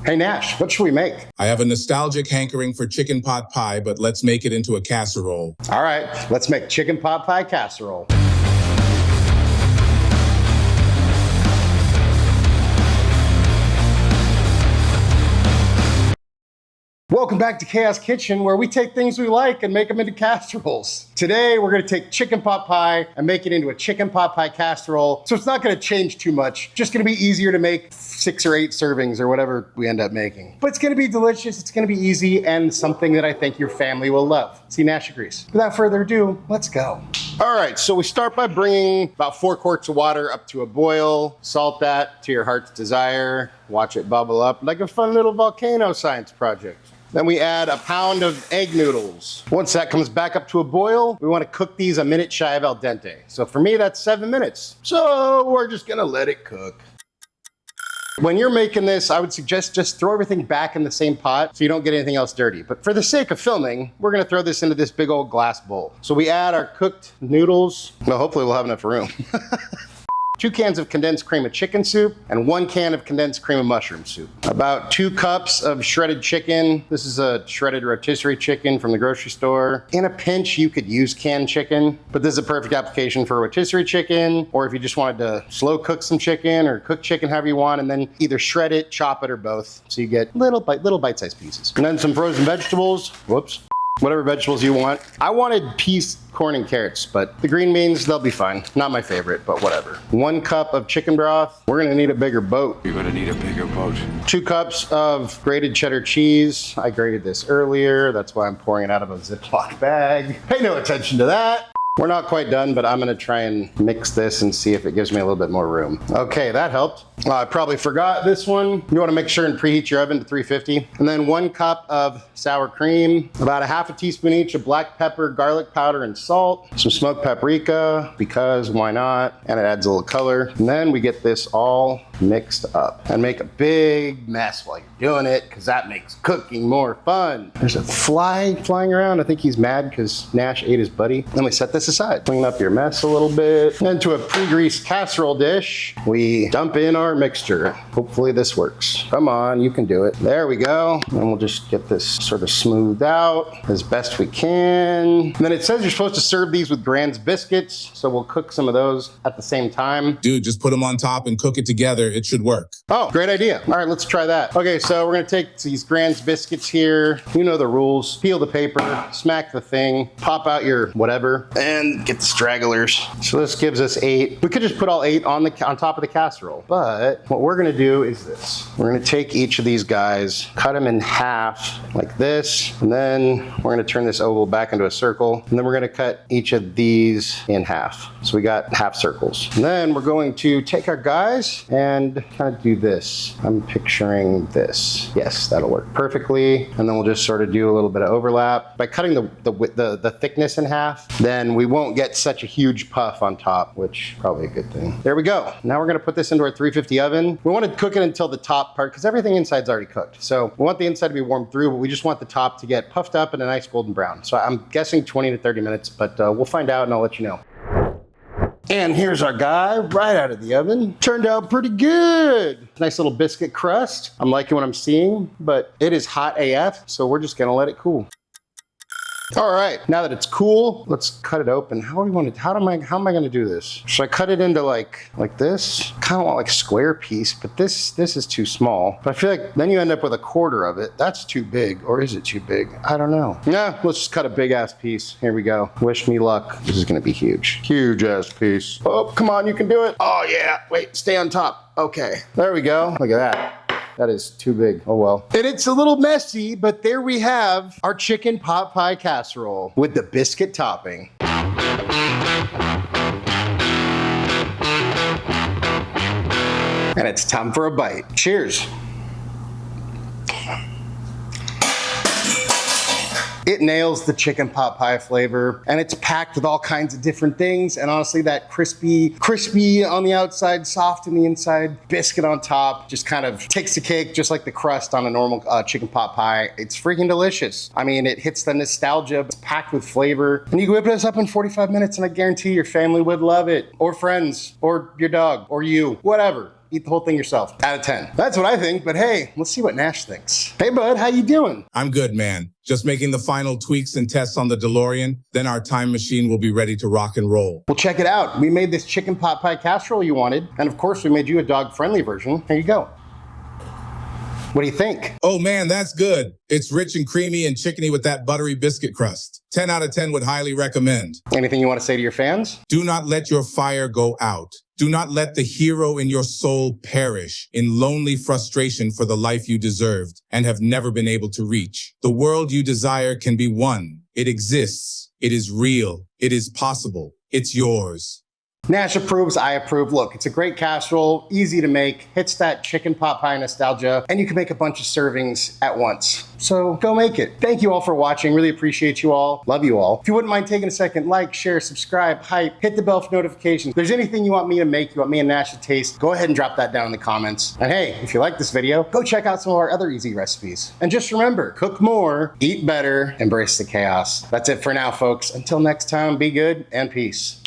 Hey Nash, what should we make? I have a nostalgic hankering for chicken pot pie, but let's make it into a casserole. All right, let's make chicken pot pie casserole. Welcome back to Chaos Kitchen, where we take things we like and make them into casseroles. Today, we're gonna take chicken pot pie and make it into a chicken pot pie casserole. So it's not gonna change too much, just gonna be easier to make 6 or 8 servings or whatever we end up making. But it's gonna be delicious, it's gonna be easy, and something that I think your family will love. See, Nash agrees. Without further ado, let's go. All right, so we start by bringing about 4 quarts of water up to a boil, salt that to your heart's desire, watch it bubble up like a fun little volcano science project. Then we add a pound of egg noodles. Once that comes back up to a boil, we want to cook these a minute shy of al dente. So for me, that's 7 minutes. So we're just gonna let it cook. When you're making this, I would suggest just throw everything back in the same pot so you don't get anything else dirty. But for the sake of filming, we're gonna throw this into this big old glass bowl. So we add our cooked noodles. Well, hopefully we'll have enough room. 2 cans of condensed cream of chicken soup and 1 can of condensed cream of mushroom soup. About 2 cups of shredded chicken. This is a shredded rotisserie chicken from the grocery store. In a pinch, you could use canned chicken, but this is a perfect application for rotisserie chicken, or if you just wanted to slow cook some chicken or cook chicken however you want, and then either shred it, chop it, or both. So you get little bite-sized pieces. And then some frozen vegetables. Whoops. Whatever vegetables you want. I wanted peas, corn, and carrots, but the green beans, they'll be fine. Not my favorite, but whatever. 1 cup of chicken broth. We're gonna need a bigger boat. You're gonna need a bigger boat. 2 cups of grated cheddar cheese. I grated this earlier. That's why I'm pouring it out of a Ziploc bag. Pay no attention to that. We're not quite done, but I'm gonna try and mix this and see if it gives me a little bit more room. Okay, that helped. I probably forgot this one. You wanna make sure and preheat your oven to 350. And then 1 cup of sour cream, about a half a teaspoon each of black pepper, garlic powder, and salt, some smoked paprika, because why not? And it adds a little color. And then we get this all mixed up and make a big mess while you're doing it, because that makes cooking more fun. There's a fly flying around. I think he's mad because Nash ate his buddy. Then we set this aside. Clean up your mess a little bit. Into a pre-greased casserole dish, we dump in our mixture. Hopefully this works. Come on, you can do it. There we go. And we'll just get this sort of smoothed out as best we can. And then it says you're supposed to serve these with Grand's biscuits, so we'll cook some of those at the same time. Dude, just put them on top and cook it together. It should work. Oh, great idea. All right, let's try that. Okay, so we're gonna take these Grand's biscuits here. You know the rules. Peel the paper, smack the thing, pop out your whatever, and get the stragglers. So this gives us 8. We could just put all 8 on top of the casserole, but what we're gonna do is this. We're gonna take each of these guys, cut them in half like this, and then we're gonna turn this oval back into a circle, and then we're gonna cut each of these in half. So we got half circles. And then we're going to take our guys and kind of do this. I'm picturing this. Yes, that'll work perfectly. And then we'll just sort of do a little bit of overlap. By cutting the thickness in half, then we won't get such a huge puff on top, which is probably a good thing. There we go. Now we're gonna put this into our 350 oven. We want to cook it until the top part, because everything inside's already cooked. So we want the inside to be warmed through, but we just want the top to get puffed up and a nice golden brown. So I'm guessing 20 to 30 minutes, but we'll find out and I'll let you know. And here's our guy right out of the oven. Turned out pretty good. Nice little biscuit crust. I'm liking what I'm seeing, but it is hot AF, so we're just gonna let it cool. All right, now that it's cool, let's cut it open. How am I gonna do this? Should I cut it into like this? Kind of want like a square piece, but this is too small. But I feel like then you end up with a quarter of it. That's too big, or is it too big? I don't know. Yeah, let's just cut a big ass piece. Here we go. Wish me luck. This is gonna be huge. Huge ass piece. Oh, come on, you can do it. Oh yeah, wait, stay on top. Okay, there we go. Look at that. That is too big. Oh well. And it's a little messy, but there we have our chicken pot pie casserole with the biscuit topping. And it's time for a bite. Cheers. It nails the chicken pot pie flavor, and it's packed with all kinds of different things. And honestly, that crispy on the outside, soft on the inside, biscuit on top, just kind of takes the cake, just like the crust on a normal chicken pot pie. It's freaking delicious. I mean, it hits the nostalgia. It's packed with flavor, and you can whip this up in 45 minutes, and I guarantee your family would love it, or friends, or your dog, or you, whatever. eat the whole thing yourself. Out of 10. That's what I think, but hey, let's see what Nash thinks. Hey bud, how you doing? I'm good, man. Just making the final tweaks and tests on the DeLorean, then our time machine will be ready to rock and roll. Well, check it out. We made this chicken pot pie casserole you wanted, and of course we made you a dog-friendly version. Here you go. What do you think? Oh man, that's good. It's rich and creamy and chickeny with that buttery biscuit crust. 10 out of 10 would highly recommend. Anything you want to say to your fans? Do not let your fire go out. Do not let the hero in your soul perish in lonely frustration for the life you deserved and have never been able to reach. The world you desire can be won. It exists. It is real. It is possible. It's yours. Nash approves, I approve. Look, it's a great casserole, easy to make, hits that chicken pot pie nostalgia, and you can make a bunch of servings at once. So go make it. Thank you all for watching. Really appreciate you all. Love you all. If you wouldn't mind taking a second, like, share, subscribe, hype, hit the bell for notifications. If there's anything you want me to make, you want me and Nash to taste, go ahead and drop that down in the comments. And hey, if you like this video, go check out some of our other easy recipes. And just remember, cook more, eat better, embrace the chaos. That's it for now, folks. Until next time, be good and peace.